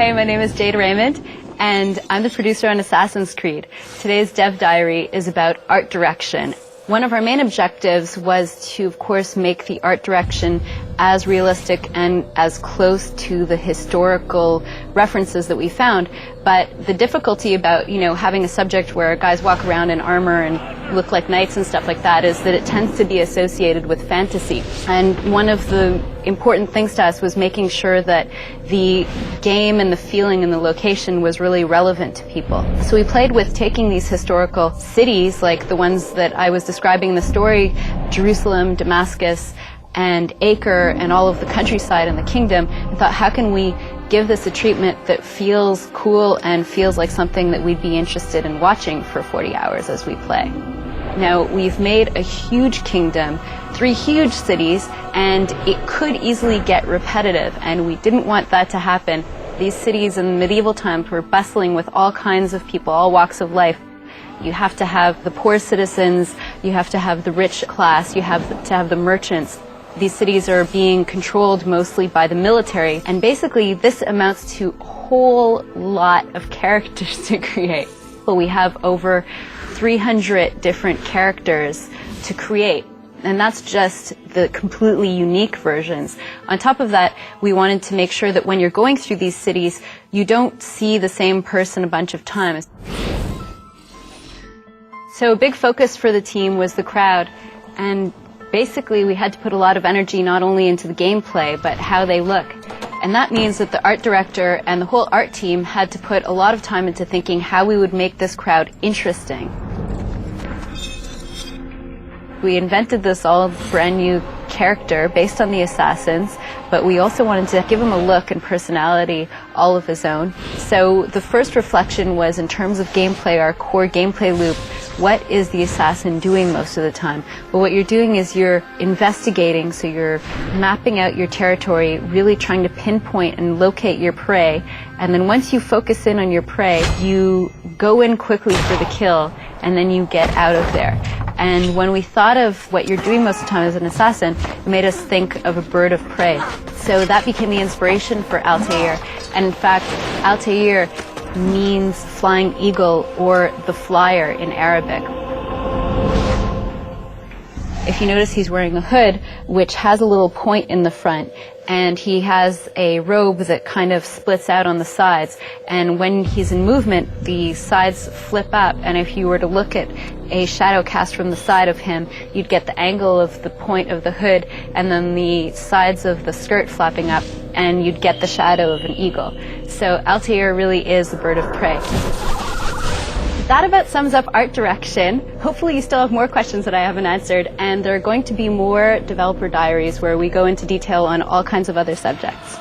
Hey, my name is Jade Raymond, and I'm the producer on Assassin's Creed. Today's Dev Diary is about art direction. One of our main objectives was to, of course, make the art direction as realistic and as close to the historical references that we found. But the difficulty about, having a subject where guys walk around in armor and look like knights and stuff like that is that it tends to be associated with fantasy. And one of the important things to us was making sure that the game and the feeling and the location was really relevant to people. So we played with taking these historical cities, like the ones that I was describing in the story, Jerusalem, Damascus, and Acre, and all of the countryside and the kingdom, and thought, how can we give this a treatment that feels cool and feels like something that we'd be interested in watching for 40 hours as we play. Now, we've made a huge kingdom, 3 huge cities, and it could easily get repetitive, and we didn't want that to happen. These cities in medieval times were bustling with all kinds of people, all walks of life. You have to have the poor citizens, you have to have the rich class, you have to have the merchants. These cities are being controlled mostly by the military, and basically this amounts to a whole lot of characters to create. But we have over 300 different characters to create, and that's just the completely unique versions. On top of that, we wanted to make sure that when you're going through these cities, you don't see the same person a bunch of times. So a big focus for the team was the crowd, and basically we had to put a lot of energy not only into the gameplay, but how they look. And that means that the art director and the whole art team had to put a lot of time into thinking how we would make this crowd interesting. We invented this all brand new character based on the assassins, but we also wanted to give him a look and personality all of his own. So the first reflection was, in terms of gameplay, our core gameplay loop, what is the assassin doing most of the time? Well, what you're doing is you're investigating, so you're mapping out your territory, really trying to pinpoint and locate your prey, and then once you focus in on your prey, you go in quickly for the kill, and then you get out of there. And when we thought of what you're doing most of the time as an assassin, it made us think of a bird of prey. So that became the inspiration for Altair. And in fact, Altair means flying eagle, or the flyer in Arabic. If you notice, he's wearing a hood which has a little point in the front, and he has a robe that kind of splits out on the sides, and when he's in movement the sides flip up, and if you were to look at a shadow cast from the side of him, you'd get the angle of the point of the hood and then the sides of the skirt flapping up, and you'd get the shadow of an eagle. So Altair really is a bird of prey. That about sums up art direction. Hopefully you still have more questions that I haven't answered, and there are going to be more developer diaries where we go into detail on all kinds of other subjects.